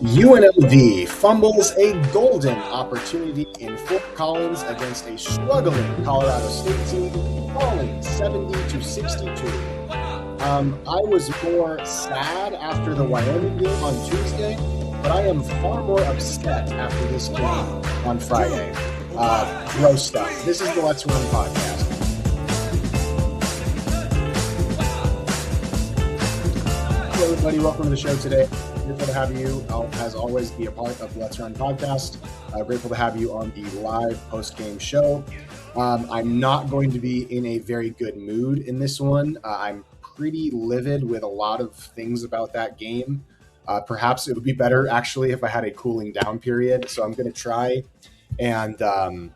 UNLV fumbles a golden opportunity in Fort Collins against a struggling Colorado State team, falling 70 to 62. I was more sad after the Wyoming game on Tuesday, but I am far more upset after this game on Friday. Gross stuff. This is the Let's Run podcast. Hello, everybody. Welcome to the show today. Grateful to have you, as always, be a part of the Let's Run podcast. Grateful to have you on the live post-game show. I'm not going to be in a very good mood in this one. I'm pretty livid with a lot of things about that game. Perhaps it would be better, actually, if I had a cooling down period. So I'm going to try, and I'm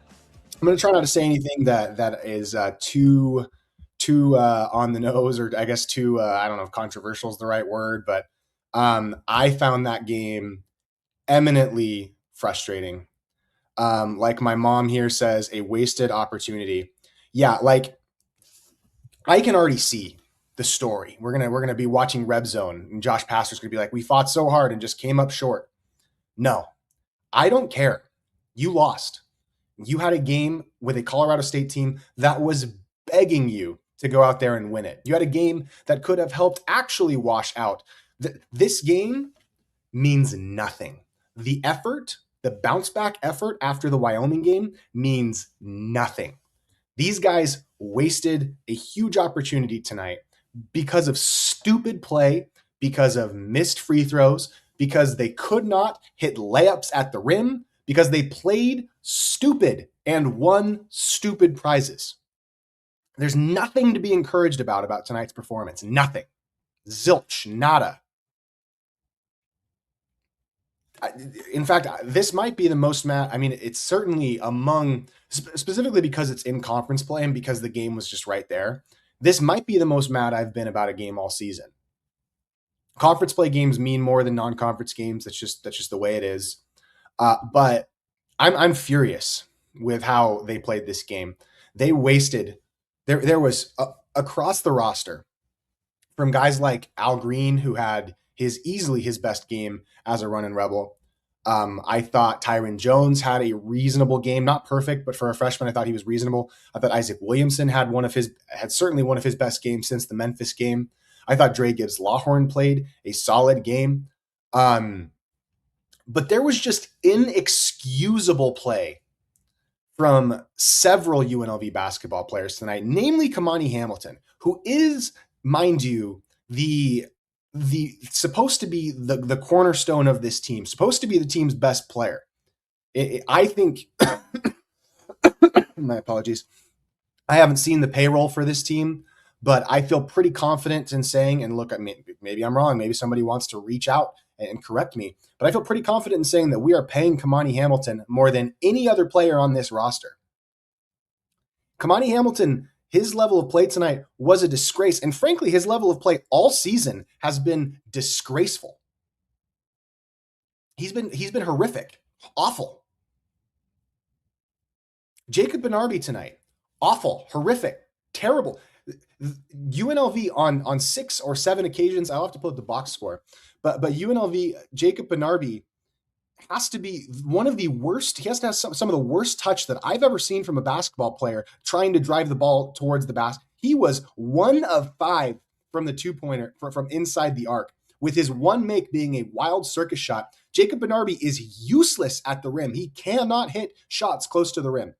going to try not to say anything that is too on the nose, or I guess too I don't know if controversial is the right word, but I found that game eminently frustrating. Like my mom here says, a wasted opportunity. Yeah, like I can already see the story. We're gonna be watching Red Zone, and Josh Pastor's gonna be like, "We fought so hard and just came up short." No, I don't care. You lost. You had a game with a Colorado State team that was begging you to go out there and win it. You had a game that could have helped actually wash out. This game means nothing. The effort, the bounce back effort after the Wyoming game means nothing. These guys wasted a huge opportunity tonight because of stupid play, because of missed free throws, because they could not hit layups at the rim, because they played stupid and won stupid prizes. There's nothing to be encouraged about tonight's performance. Nothing. Zilch. Nada. In fact, this might be the most mad. I mean, it's certainly among, specifically because it's in conference play and because the game was just right there. This might be the most mad I've been about a game all season. Conference play games mean more than non-conference games. That's just the way it is. But I'm furious with how they played this game. They wasted. There was across the roster, from guys like Al Green, who had easily his best game as a running Rebel. I thought Tyron Jones had a reasonable game, not perfect, but for a freshman, I thought he was reasonable. I thought Isaac Williamson had certainly one of his best games since the Memphis game. I thought Dre Gibbs Lawhorn played a solid game. But there was just inexcusable play from several UNLV basketball players tonight, namely Kamani Hamilton, who is, mind you, the supposed to be the cornerstone of this team, supposed to be the team's best player. I think, my apologies, I haven't seen the payroll for this team, but I feel pretty confident in saying, and look, maybe I'm wrong, maybe somebody wants to reach out and correct me, but I feel pretty confident in saying that we are paying Kamani Hamilton more than any other player on this roster. Kamani Hamilton, his level of play tonight was a disgrace, and frankly, his level of play all season has been disgraceful. He's been horrific, awful. Jacob Benarby tonight, awful, horrific, terrible. UNLV on 6 or 7 occasions, I'll have to pull up the box score, but UNLV, Jacob Benarby has to be one of the worst. He has to have some of the worst touch that I've ever seen from a basketball player trying to drive the ball towards the basket. He was 1 of 5 from the 2-pointer from inside the arc, with his one make being a wild circus shot. Jacob Benarby is useless at the rim. He cannot hit shots close to the rim.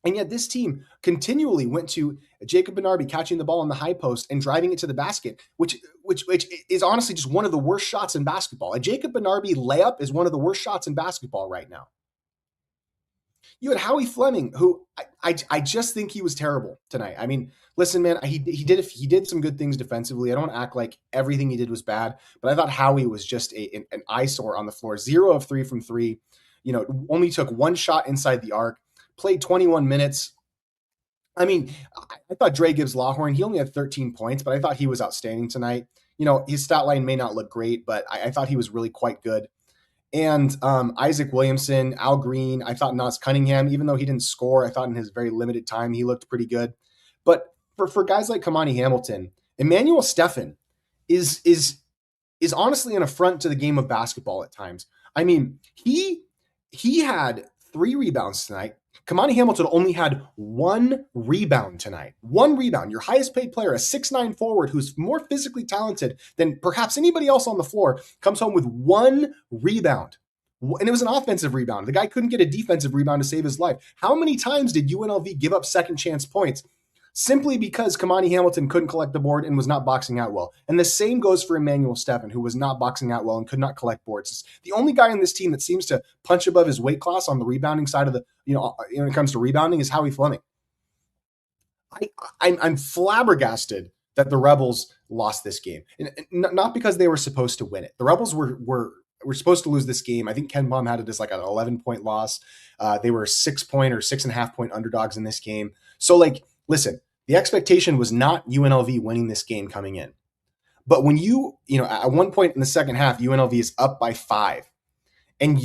And yet this team continually went to Jacob Benarby catching the ball in the high post and driving it to the basket, which is honestly just one of the worst shots in basketball. A Jacob Benarby layup is one of the worst shots in basketball right now. You had Howie Fleming, who I just think he was terrible tonight. I mean, listen, man, he did some good things defensively. I don't act like everything he did was bad, but I thought Howie was just an eyesore on the floor. 0 of 3 from 3. Only took 1 shot inside the arc. Played 21 minutes. I mean, I thought Dre Gibbs Lawhorn, he only had 13 points, but I thought he was outstanding tonight. His stat line may not look great, but I thought he was really quite good. And Isaac Williamson, Al Green, I thought Nas Cunningham, even though he didn't score, I thought in his very limited time, he looked pretty good. But for guys like Kamani Hamilton, Emmanuel Stephan is is honestly an affront to the game of basketball at times. I mean, he had 3 rebounds tonight. Kamani Hamilton only had 1 rebound tonight. 1 rebound. Your highest paid player, a 6'9" forward who's more physically talented than perhaps anybody else on the floor, comes home with 1 rebound. And it was an offensive rebound. The guy couldn't get a defensive rebound to save his life. How many times did UNLV give up second chance points simply because Kamani Hamilton couldn't collect the board and was not boxing out well? And the same goes for Emmanuel Steffen, who was not boxing out well and could not collect boards. The only guy on this team that seems to punch above his weight class on the rebounding side of the, when it comes to rebounding, is Howie Fleming. I'm flabbergasted that the Rebels lost this game, and not because they were supposed to win it. The Rebels were supposed to lose this game. I think Ken Baum had it as like an 11-point loss. They were 6-point or 6.5-point underdogs in this game. So, listen, the expectation was not UNLV winning this game coming in. But when at one point in the second half, UNLV is up by 5, and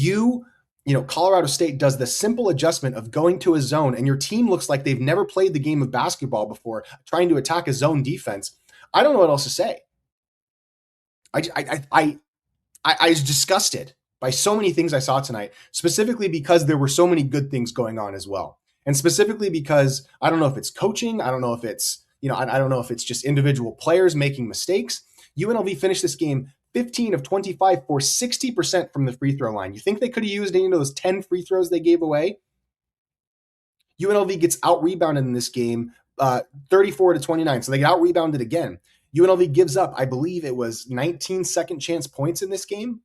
Colorado State does the simple adjustment of going to a zone, and your team looks like they've never played the game of basketball before, trying to attack a zone defense. I don't know what else to say. I was disgusted by so many things I saw tonight, specifically because there were so many good things going on as well. And specifically because I don't know if it's coaching. I don't know if it's, I don't know if it's just individual players making mistakes. UNLV finished this game 15 of 25 for 60% from the free throw line. You think they could have used any of those 10 free throws they gave away? UNLV gets out-rebounded in this game 34 to 29. So they get out-rebounded again. UNLV gives up, I believe it was 19 second chance points in this game.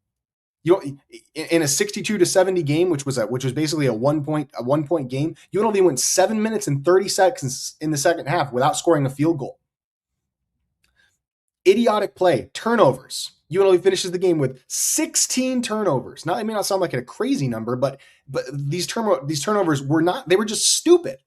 In a 62 to 70 game, which was basically a 1-point game, UNLV went 7 minutes and 30 seconds in the second half without scoring a field goal. Idiotic play, turnovers. UNLV finishes the game with 16 turnovers. Now, it may not sound like a crazy number, but these turnovers were just stupid.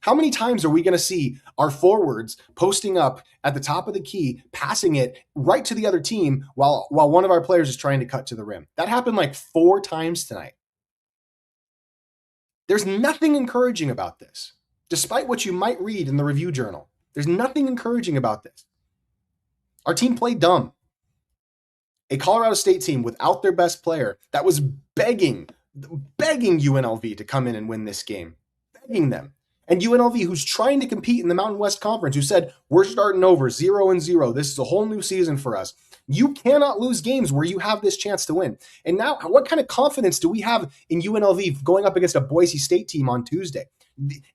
How many times are we going to see our forwards posting up at the top of the key, passing it right to the other team while one of our players is trying to cut to the rim? That happened like 4 times tonight. There's nothing encouraging about this. Despite what you might read in the review journal, there's nothing encouraging about this. Our team played dumb. A Colorado State team without their best player that was begging UNLV to come in and win this game. Begging them. And UNLV, who's trying to compete in the Mountain West Conference, who said, we're starting over 0-0. This is a whole new season for us. You cannot lose games where you have this chance to win. And now, what kind of confidence do we have in UNLV going up against a Boise State team on Tuesday?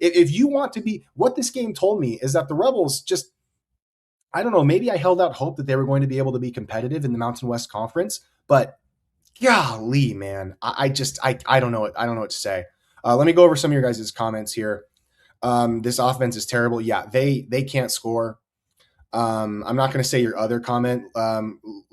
If you want to be, what this game told me is that the Rebels just, I don't know, maybe I held out hope that they were going to be able to be competitive in the Mountain West Conference, but golly, man, I don't know what to say. Let me go over some of your guys' comments here. This offense is terrible. Yeah, they can't score. I'm not going to say your other comment,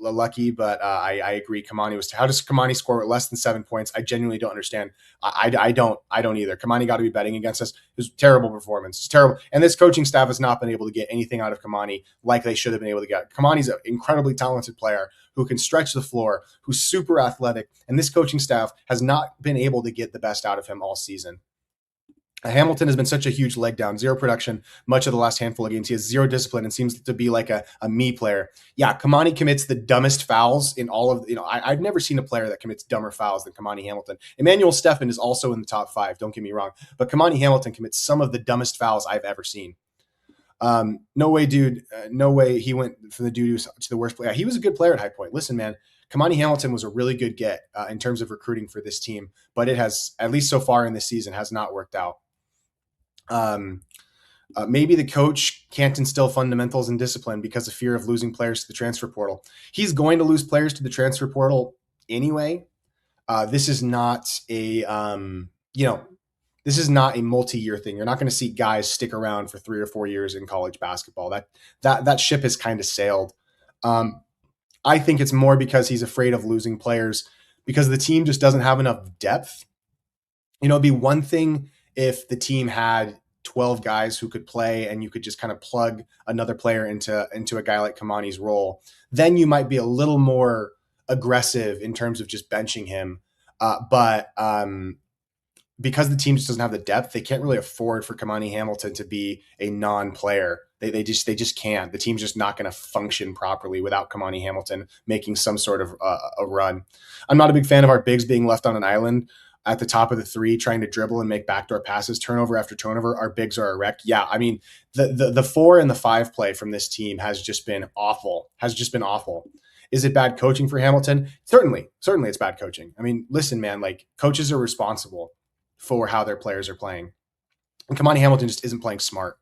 Lucky, but I agree. How does Kamani score with less than 7 points? I genuinely don't understand. I don't either. Kamani got to be betting against us. It was a terrible performance. It's terrible. And this coaching staff has not been able to get anything out of Kamani like they should have been able to get. Kamani's an incredibly talented player who can stretch the floor, who's super athletic, and this coaching staff has not been able to get the best out of him all season. Hamilton has been such a huge leg down, 0 production much of the last handful of games. He has 0 discipline and seems to be like a me player. Yeah, Kamani commits the dumbest fouls in all of, I've never seen a player that commits dumber fouls than Kamani Hamilton. Emmanuel Steffen is also in the top 5, don't get me wrong, but Kamani Hamilton commits some of the dumbest fouls I've ever seen. No way, dude. No way he went from the doo-doo to the worst player. He was a good player at High Point. Listen, man, Kamani Hamilton was a really good get in terms of recruiting for this team, but it has, at least so far in this season, has not worked out. Maybe the coach can't instill fundamentals and discipline because of fear of losing players to the transfer portal. He's going to lose players to the transfer portal anyway. This is not a, this is not a multi-year thing. You're not going to see guys stick around for 3 or 4 years in college basketball. That ship has kind of sailed. I think it's more because he's afraid of losing players because the team just doesn't have enough depth. It'd be one thing if the team had 12 guys who could play and you could just kind of plug another player into a guy like Kamani's role, then you might be a little more aggressive in terms of just benching him. But because the team just doesn't have the depth, they can't really afford for Kamani Hamilton to be a non-player. They just can't. The team's just not going to function properly without Kamani Hamilton making some sort of a run. I'm not a big fan of our bigs being left on an island at the top of the three, trying to dribble and make backdoor passes, turnover after turnover. Our bigs are a wreck. Yeah, I mean the 4 and the 5 play from this team has just been awful. Is it bad coaching for Hamilton? Certainly it's bad coaching. I mean, listen, man, like coaches are responsible for how their players are playing. And Kamani Hamilton just isn't playing smart.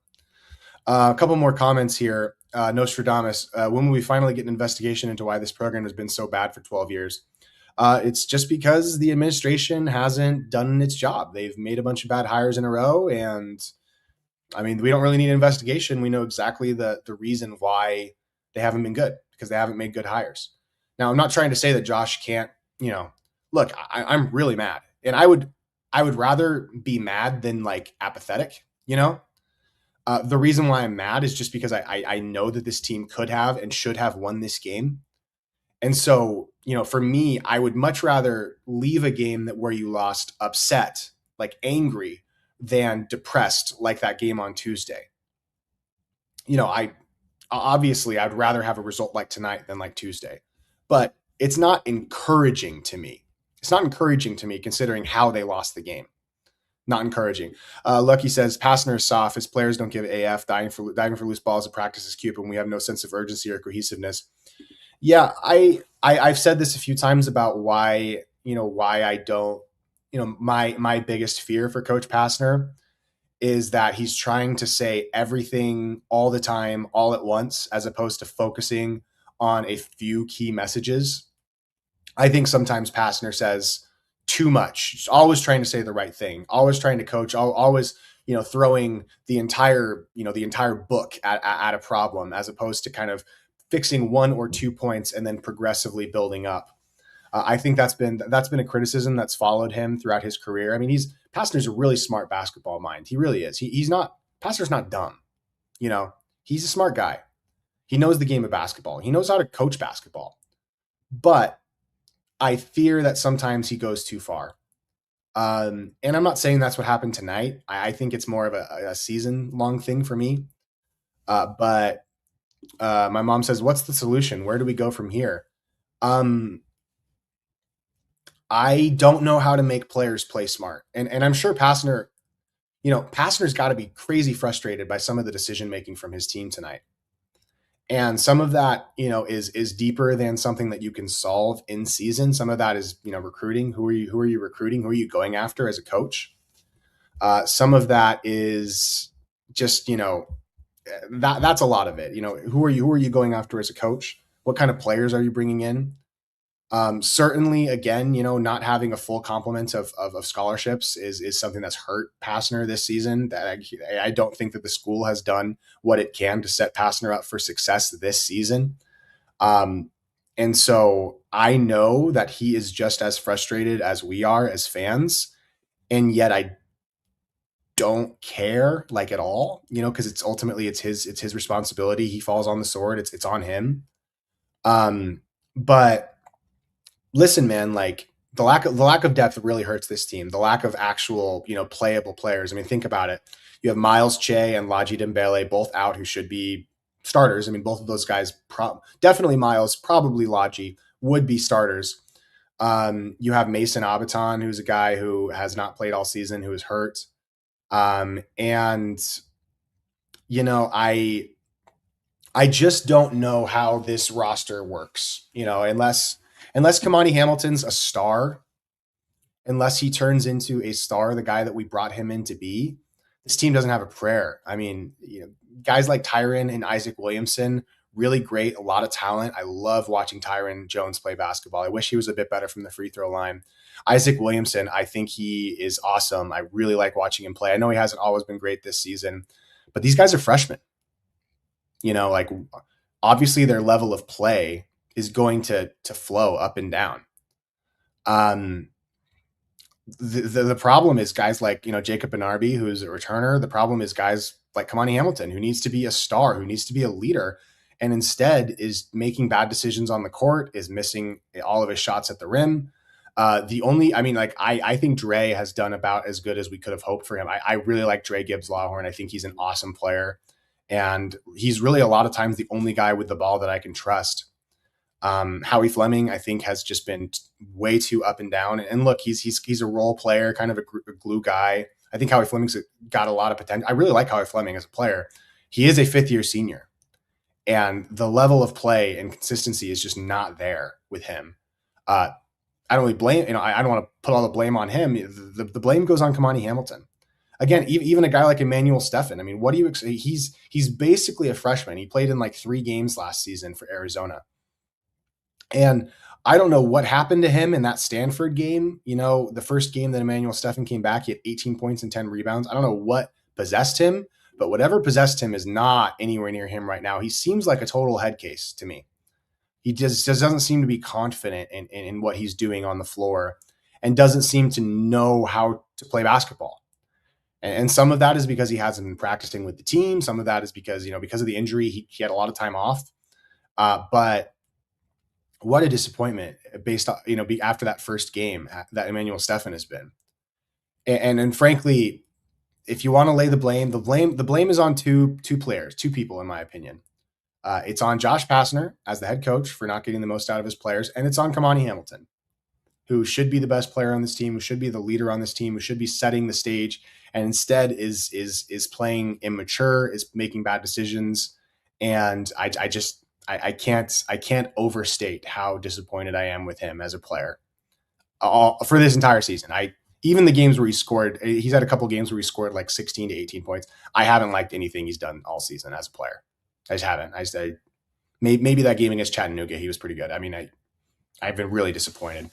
A couple more comments here. Nostradamus, when will we finally get an investigation into why this program has been so bad for 12 years? It's just because the administration hasn't done its job. They've made a bunch of bad hires in a row. And I mean, we don't really need an investigation. We know exactly the reason why they haven't been good, because they haven't made good hires. Now, I'm not trying to say that Josh can't, look, I'm really mad. And I would rather be mad than like apathetic, the reason why I'm mad is just because I know that this team could have and should have won this game. And so, for me, I would much rather leave a game where you lost upset, like angry, than depressed, like that game on Tuesday. I'd rather have a result like tonight than like Tuesday, but it's not encouraging to me. It's not encouraging to me considering how they lost the game. Not encouraging. Lucky says Passner is soft. His players don't give AF. Diving for loose balls at practice is cute, and we have no sense of urgency or cohesiveness. Yeah, I've said this a few times about why I don't. My biggest fear for Coach Passner is that he's trying to say everything all the time, all at once, as opposed to focusing on a few key messages. I think sometimes Passner says too much, always trying to say the right thing, always trying to coach, always throwing the entire book at a problem, as opposed to kind of fixing 1 or 2 points and then progressively building up. I think that's been a criticism that's followed him throughout his career. I mean, Passner's a really smart basketball mind. He really is. Passner's not dumb. He's a smart guy. He knows the game of basketball. He knows how to coach basketball. But I fear that sometimes he goes too far. And I'm not saying that's what happened tonight. I think it's more of a season-long thing for me. But my mom says, what's the solution? Where do we go from here? I don't know how to make players play smart. And I'm sure Passner's got to be crazy frustrated by some of the decision-making from his team tonight. And some of that, is deeper than something that you can solve in season. Some of that is, recruiting. Who are you recruiting? Who are you going after as a coach? Some of that is just, that's a lot of it. Who are you going after as a coach? What kind of players are you bringing in? Certainly, again, not having a full complement of scholarships is something that's hurt Passner this season. That I don't think that the school has done what it can to set Passner up for success this season. And so I know that he is just as frustrated as we are as fans, and yet I don't care like at all, because it's his responsibility. He falls on the sword. It's on him. But listen, man, like the lack of depth really hurts this team. The lack of actual, playable players. I mean, think about it. You have Miles Che and Laji Dembele both out, who should be starters. I mean, both of those guys, definitely Miles, probably Laji, would be starters. You have Mason Abaton, who's a guy who has not played all season, who is hurt. And I just don't know how this roster works, unless Kamani Hamilton's a star, unless he turns into a star, the guy that we brought him in to be, this team doesn't have a prayer. I mean, guys like Tyron and Isaac Williamson, really great, a lot of talent. I love watching Tyron Jones play basketball. I wish he was a bit better from the free throw line. Isaac Williamson, I think he is awesome. I really like watching him play. I know he hasn't always been great this season, but these guys are freshmen. Like obviously their level of play is going to flow up and down. The problem is guys like, Jacob Benarbi, who's a returner. The problem is guys like Kamani Hamilton, who needs to be a star, who needs to be a leader, and instead is making bad decisions on the court, is missing all of his shots at the rim. The only, I mean, like I think Dre has done about as good as we could have hoped for him. I really like Dre Gibbs Lawhorn. I think he's an awesome player, and he's really a lot of times the only guy with the ball that I can trust. Howie Fleming, I think, has just been way too up and down. And look, he's a role player, kind of a glue guy. I think Howie Fleming's got a lot of potential. I really like Howie Fleming as a player. He is a fifth year senior, and the level of play and consistency is just not there with him. Uh, I don't really blame, I don't want to put all the blame on him. The blame goes on Kamani Hamilton. Again, even a guy like Emmanuel Steffen. I mean, what do you expect? He's basically a freshman. He played in like 3 games last season for Arizona. And I don't know what happened to him in that Stanford game. The first game that Emmanuel Steffen came back, he had 18 points and 10 rebounds. I don't know what possessed him, but whatever possessed him is not anywhere near him right now. He seems like a total head case to me. He just doesn't seem to be confident in what he's doing on the floor, and doesn't seem to know how to play basketball. And some of that is because he hasn't been practicing with the team. Some of that is because of the injury, he had a lot of time off. But what a disappointment based on, after that first game that Emmanuel Steffen has been. And frankly, if you want to lay the blame is on two players, two people, in my opinion. It's on Josh Pastner as the head coach for not getting the most out of his players, and it's on Kamani Hamilton, who should be the best player on this team, who should be the leader on this team, who should be setting the stage, and instead is playing immature, is making bad decisions, and I can't overstate how disappointed I am with him as a player for this entire season. Even the games where he's had a couple games where he scored like 16 to 18 points. I haven't liked anything he's done all season as a player. I just haven't. Maybe that game against Chattanooga, he was pretty good. I mean, I've been really disappointed.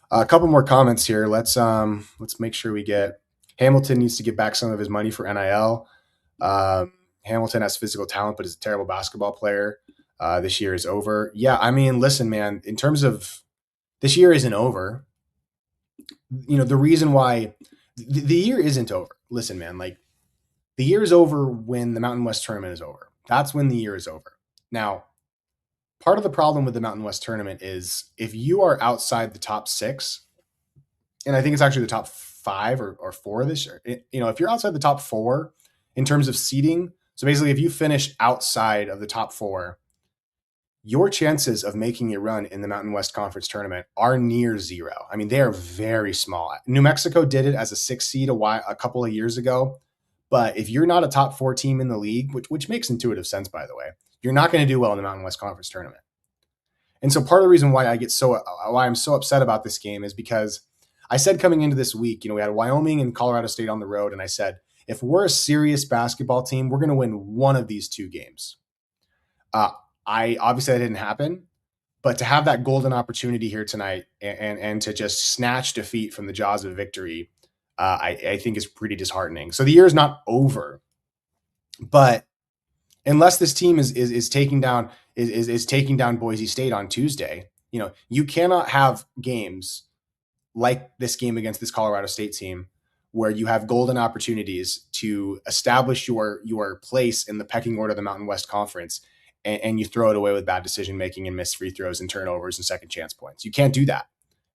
A couple more comments here. Let's make sure we get Hamilton needs to get back some of his money for NIL. Hamilton has physical talent, but is a terrible basketball player. This year is over. Yeah, I mean, listen, man, in terms of this year isn't over. The reason why the year isn't over. Listen, man, like the year is over when the Mountain West tournament is over. That's when the year is over. Now, part of the problem with the Mountain West tournament is if you are outside the top 6, and I think it's actually the top 5 or 4 this year, if you're outside the top 4 in terms of seeding, so basically if you finish outside of the top 4, your chances of making a run in the Mountain West Conference tournament are near 0. I mean, they are very small. New Mexico did it as a 6 seed a couple of years ago. But if you're not a top 4 team in the league, which makes intuitive sense, by the way, you're not going to do well in the Mountain West Conference tournament. And so part of the reason why why I'm so upset about this game is because I said coming into this week, we had Wyoming and Colorado State on the road. And I said, if we're a serious basketball team, we're going to win one of these 2 games. Obviously that didn't happen, but to have that golden opportunity here tonight and to just snatch defeat from the jaws of victory, I think is pretty disheartening. So the year is not over, but unless this team is taking down Boise State on Tuesday, you cannot have games like this game against this Colorado State team where you have golden opportunities to establish your place in the pecking order of the Mountain West Conference, and you throw it away with bad decision making and missed free throws and turnovers and second chance points. You can't do that.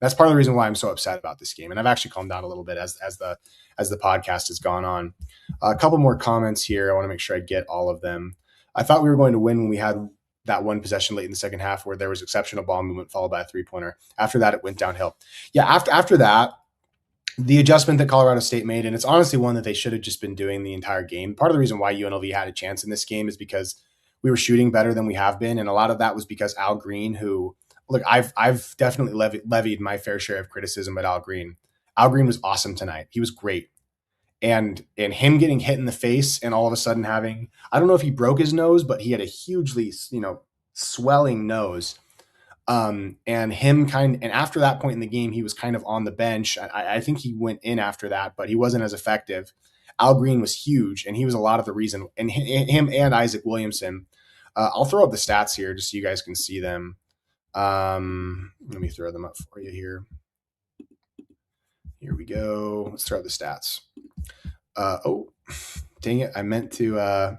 That's part of the reason why I'm so upset about this game. And I've actually calmed down a little bit as the podcast has gone on. A couple more comments here. I want to make sure I get all of them. I thought we were going to win when we had that one possession late in the second half where there was exceptional ball movement followed by a 3-pointer. After that, it went downhill. Yeah, after that, the adjustment that Colorado State made, and it's honestly one that they should have just been doing the entire game. Part of the reason why UNLV had a chance in this game is because we were shooting better than we have been. And a lot of that was because Al Green, who, look, I've definitely levied my fair share of criticism at Al Green. Al Green was awesome tonight. He was great. And him getting hit in the face and all of a sudden having, I don't know if he broke his nose, but he had a hugely, swelling nose. And after that point in the game, he was kind of on the bench. I think he went in after that, but he wasn't as effective. Al Green was huge, and he was a lot of the reason. And him and Isaac Williamson. I'll throw up the stats here just so you guys can see them. Let me throw them up for you here. Here we go. Let's throw up the stats. Dang it! I meant to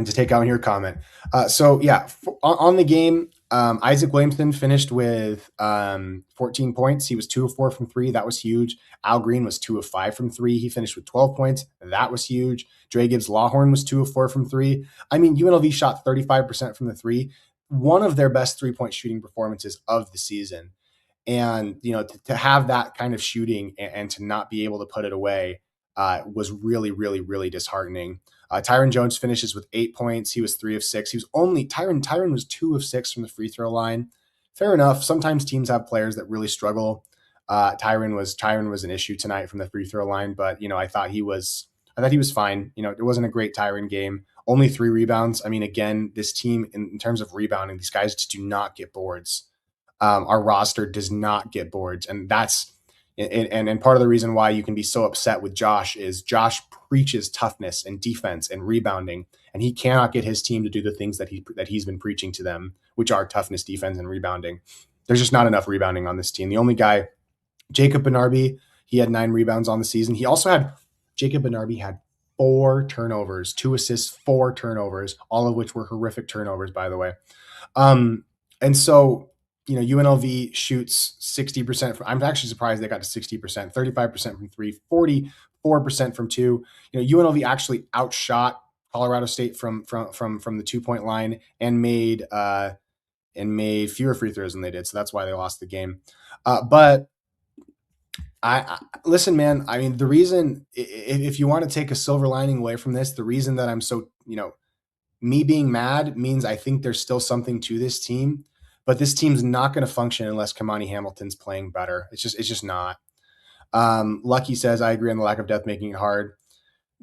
take out your comment. On the game, Isaac Williamson finished with 14 points. He was 2 of 4 from three. That was huge. Al Green was 2 of 5 from three. He finished with 12 points. That was huge. Dre Gibbs Lawhorn was 2 of 4 from three. I mean, UNLV shot 35% from the three, one of their best 3-point shooting performances of the season. And, to have that kind of shooting and to not be able to put it away was really, really, really disheartening. Tyron Jones finishes with 8 points. He was 3 of 6. He was only Tyron was 2 of 6 from the free throw line. Fair enough. Sometimes teams have players that really struggle. Tyron was an issue tonight from the free throw line, but I thought he was fine. It wasn't a great Tyron game. Only 3 rebounds. I mean, again, this team in terms of rebounding, these guys just do not get boards. Our roster does not get boards, and that's and part of the reason why you can be so upset with Josh is Josh preaches toughness and defense and rebounding, and he cannot get his team to do the things that he's been preaching to them, which are toughness, defense, and rebounding. There's just not enough rebounding on this team. The only guy, Jacob Benarbi, he had 9 rebounds on the season. Jacob Benarbi had 4 turnovers, 2 assists, 4 turnovers, all of which were horrific turnovers, by the way. And so UNLV shoots 60%. I'm actually surprised they got to 60%, 35% from three, 44% from two. UNLV actually outshot Colorado State from the 2-point line and made fewer free throws than they did. So that's why they lost the game. But I listen, man. I mean, the reason, if you want to take a silver lining away from this, the reason that I'm so, me being mad means I think there's still something to this team. But this team's not going to function unless Kamani Hamilton's playing better. It's just not. Lucky says, I agree on the lack of depth making it hard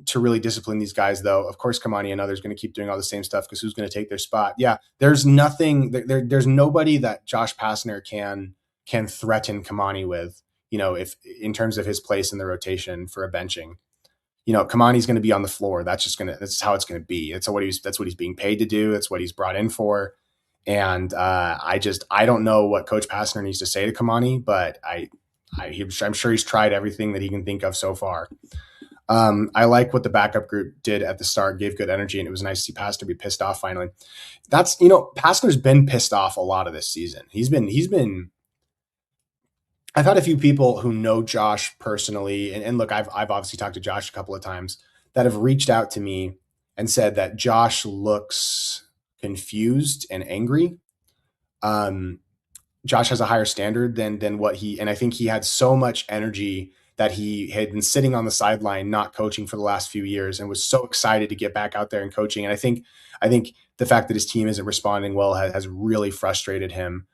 to really discipline these guys, though. Of course, Kamani and others going to keep doing all the same stuff because who's going to take their spot? Yeah, there's nothing. There's nobody that Josh Pastner can threaten Kamani with. If in terms of his place in the rotation for a benching. Kamani's going to be on the floor. That's how it's going to be. That's what he's being paid to do. That's what he's brought in for. And I don't know what Coach Pastner needs to say to Kamani, but I'm sure he's tried everything that he can think of so far. I like what the backup group did at the start, gave good energy, and it was nice to see Pastner be pissed off finally. That's Pastner's been pissed off a lot of this season. He's been. I've had a few people who know Josh personally, and look, I've obviously talked to Josh a couple of times that have reached out to me and said that Josh looks confused and angry. Josh has a higher standard than what and I think he had so much energy that he had been sitting on the sideline, not coaching for the last few years, and was so excited to get back out there and coaching. And I think the fact that his team isn't responding well has really frustrated him.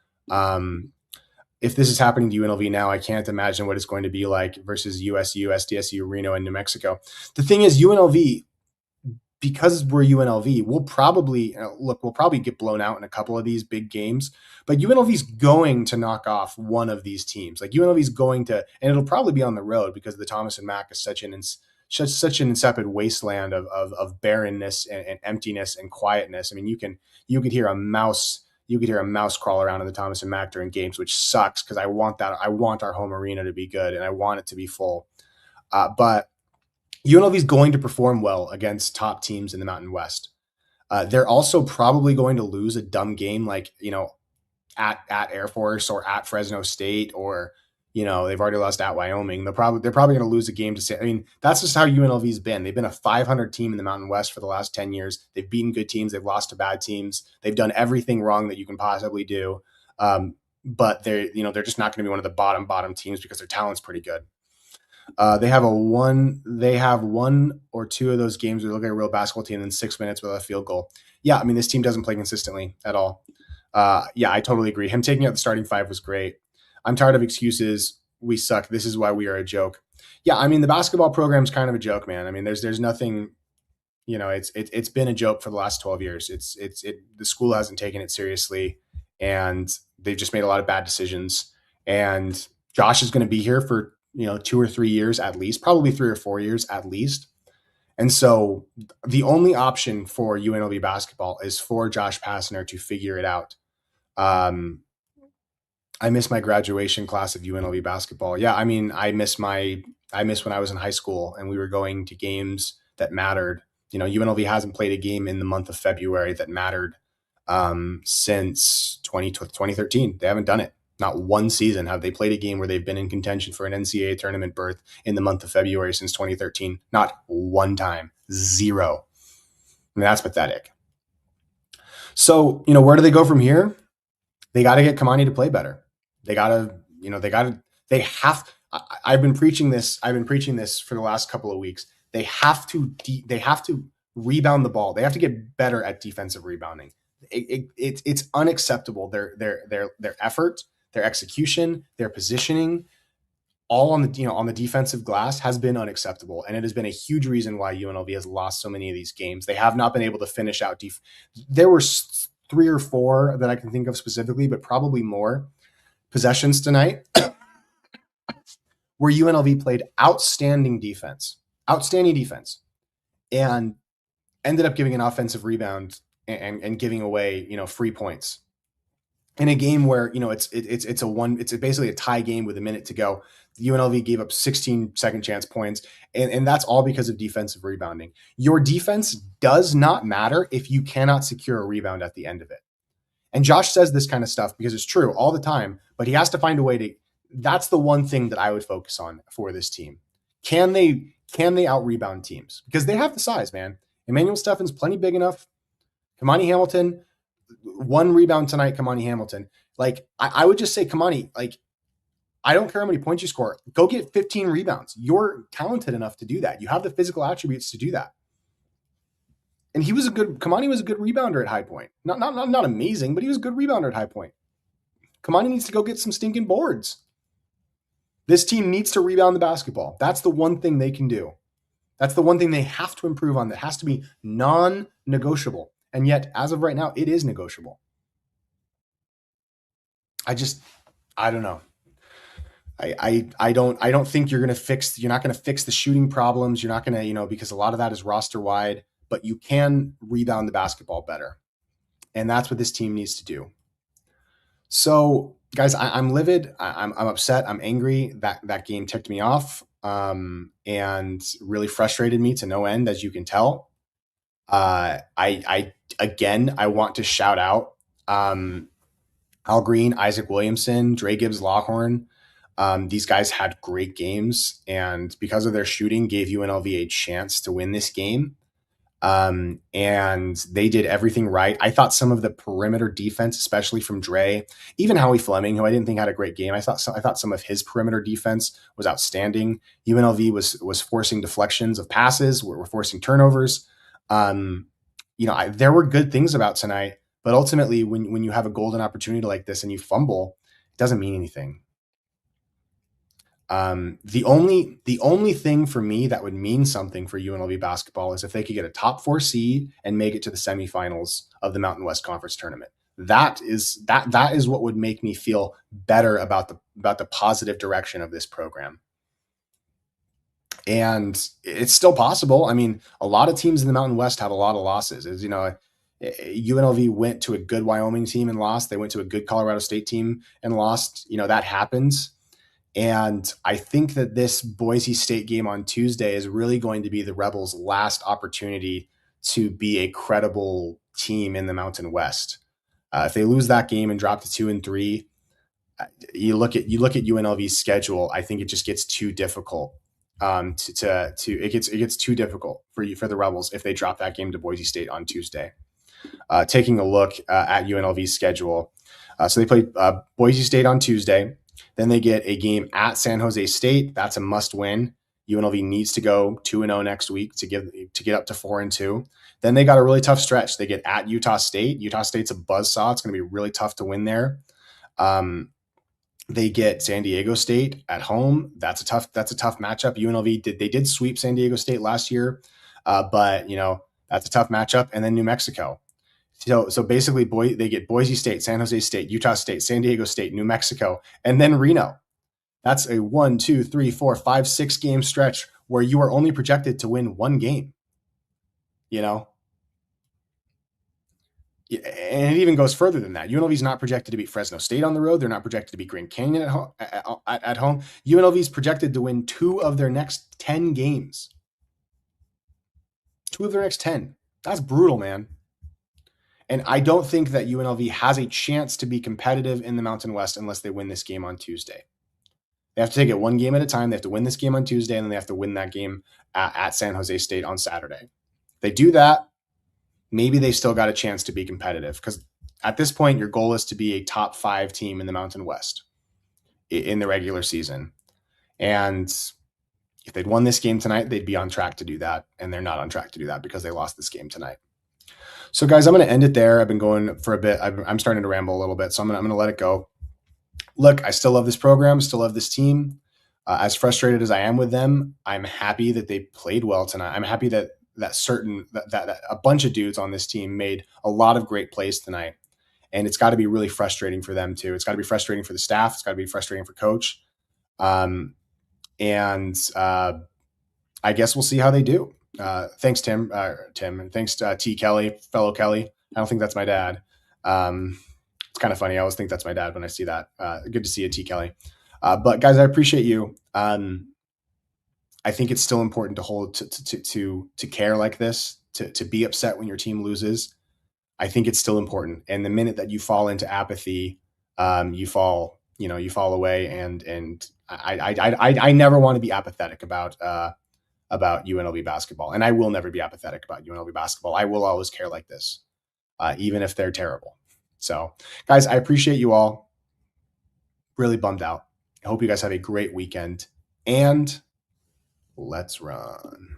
If this is happening to UNLV now, I can't imagine what it's going to be like versus USU, SDSU, Reno, and New Mexico. The thing is, UNLV, because we're UNLV, we'll probably get blown out in a couple of these big games, but UNLV's going to knock off one of these teams. Like UNLV's going to, and it'll probably be on the road because the Thomas and Mack is such an insipid wasteland of barrenness and emptiness and quietness. I mean, you could hear a mouse crawl around in the Thomas and Mack during games, which sucks because I want our home arena to be good and I want it to be full. But UNLV is going to perform well against top teams in the Mountain West. They're also probably going to lose a dumb game like, at Air Force or at Fresno State, or, they've already lost at Wyoming. They're probably going to lose a game to say, I mean, that's just how UNLV's been. They've been a 500 team in the Mountain West for the last 10 years. They've beaten good teams. They've lost to bad teams. They've done everything wrong that you can possibly do. But they're just not going to be one of the bottom teams because their talent's pretty good. They have one or two of those games where they look like a real basketball team in 6 minutes without a field goal. Yeah, I mean, this team doesn't play consistently at all. Yeah, I totally agree. Him taking out the starting 5 was great. I'm tired of excuses. We suck. This is why we are a joke. Yeah, I mean, the basketball program's kind of a joke, man. I mean, there's nothing, it's been a joke for the last 12 years. The school hasn't taken it seriously, and they've just made a lot of bad decisions. And Josh is going to be here for 2 or 3 years at least, probably 3 or 4 years at least. And so the only option for UNLV basketball is for Josh Pastner to figure it out. I miss my graduation class of UNLV basketball. Yeah, I mean, I miss when I was in high school and we were going to games that mattered. UNLV hasn't played a game in the month of February that mattered since 2013. They haven't done it. Not one season have they played a game where they've been in contention for an NCAA tournament berth in the month of February since 2013. Not one time. Zero. I mean, that's pathetic. So, where do they go from here? They got to get Kamani to play better. They got to, they have. I've been preaching this. I've been preaching this for the last couple of weeks. They have to rebound the ball. They have to get better at defensive rebounding. It's unacceptable. Their effort, their execution, their positioning, all on the defensive glass has been unacceptable, and it has been a huge reason why UNLV has lost so many of these games. They have not been able to finish out. There were 3 or 4 that I can think of specifically, but probably more possessions tonight where UNLV played outstanding defense, and ended up giving an offensive rebound and giving away free points in a game where it's basically a tie game with a minute to go. UNLV gave up 16 second chance points, and that's all because of defensive rebounding. Your defense does not matter if you cannot secure a rebound at the end of it. And Josh says this kind of stuff because it's true all the time, but he has to find a way to. That's the one thing that I would focus on for this team. Can they out rebound teams? Because they have the size, man. Emmanuel Stephan's plenty big enough. Kamani Hamilton, 1 rebound tonight. Kamani Hamilton, I would just say Kamani, I don't care how many points you score. Go get 15 rebounds. You're talented enough to do that. You have the physical attributes to do that. And Kamani was a good rebounder at High Point. Not amazing, but he was a good rebounder at High Point. Kamani needs to go get some stinking boards. This team needs to rebound the basketball. That's the one thing they can do. That's the one thing they have to improve on. That has to be non-negotiable. And yet, as of right now, it is negotiable. I don't know. I don't think you're not going to fix the shooting problems. You're not going to, because a lot of that is roster wide, but you can rebound the basketball better. And that's what this team needs to do. So guys, I'm livid. I'm upset. I'm angry. That game ticked me off, and really frustrated me to no end, as you can tell. I want to shout out Al Green, Isaac Williamson, Dre Gibbs Lawhorn. These guys had great games, and because of their shooting, gave UNLV a chance to win this game. And they did everything right. I thought some of the perimeter defense, especially from Dre, even Howie Fleming, who I didn't think had a great game, I thought some of his perimeter defense was outstanding. UNLV was forcing deflections of passes, we're forcing turnovers. There were good things about tonight, but ultimately, when you have a golden opportunity like this and you fumble, it doesn't mean anything. The only thing for me that would mean something for UNLV basketball is if they could get a top 4 seed and make it to the semifinals of the Mountain West Conference tournament. That is what would make me feel better about the positive direction of this program. And it's still possible. I mean, a lot of teams in the Mountain West have a lot of losses. As UNLV went to a good Wyoming team and lost. They went to a good Colorado State team and lost. That happens. And I think that this Boise State game on Tuesday is really going to be the Rebels' last opportunity to be a credible team in the Mountain West. If they lose that game and drop to 2-3, you look at UNLV's schedule. I think it just gets too difficult. It gets too difficult for the Rebels if they drop that game to Boise State on Tuesday. Taking a look at UNLV's schedule, so they play Boise State on Tuesday. Then they get a game at San Jose State. That's a must-win. UNLV needs to go 2-0 next week to get up to 4-2. Then they got a really tough stretch. They get at Utah State. Utah State's a buzzsaw. It's going to be really tough to win there. They get San Diego State at home. That's a tough matchup. UNLV did sweep San Diego State last year, but that's a tough matchup. And then New Mexico. So basically, they get Boise State, San Jose State, Utah State, San Diego State, New Mexico, and then Reno. That's a 1, 2, 3, 4, 5, 6 game stretch where you are only projected to win 1 game. And it even goes further than that. UNLV is not projected to beat Fresno State on the road. They're not projected to beat Grand Canyon at home. UNLV is projected to win 2 of their next 10 games. 2 of their next 10. That's brutal, man. And I don't think that UNLV has a chance to be competitive in the Mountain West unless they win this game on Tuesday. They have to take it one game at a time. They have to win this game on Tuesday, and then they have to win that game at San Jose State on Saturday. If they do that, maybe they still got a chance to be competitive, because at this point, your goal is to be a top 5 team in the Mountain West in the regular season. And if they'd won this game tonight, they'd be on track to do that. And they're not on track to do that because they lost this game tonight. So, guys, I'm going to end it there. I've been going for a bit. I'm starting to ramble a little bit, so I'm going to let it go. Look, I still love this program, still love this team. As frustrated as I am with them, I'm happy that they played well tonight. I'm happy that a bunch of dudes on this team made a lot of great plays tonight. And it's got to be really frustrating for them too. It's got to be frustrating for the staff. It's got to be frustrating for coach. I guess we'll see how they do. Thanks, Tim, and thanks to T. Kelly, fellow Kelly. I don't think that's my dad. It's kind of funny. I always think that's my dad when I see that. Good to see you, T. Kelly. But guys, I appreciate you. I think it's still important to hold to care like this, to be upset when your team loses. I think it's still important. And the minute that you fall into apathy, you fall away. And I never want to be apathetic about UNLV basketball, and I will never be apathetic about UNLV basketball. I will always care like this, even if they're terrible. So, guys, I appreciate you all. Really bummed out. I hope you guys have a great weekend, and let's run.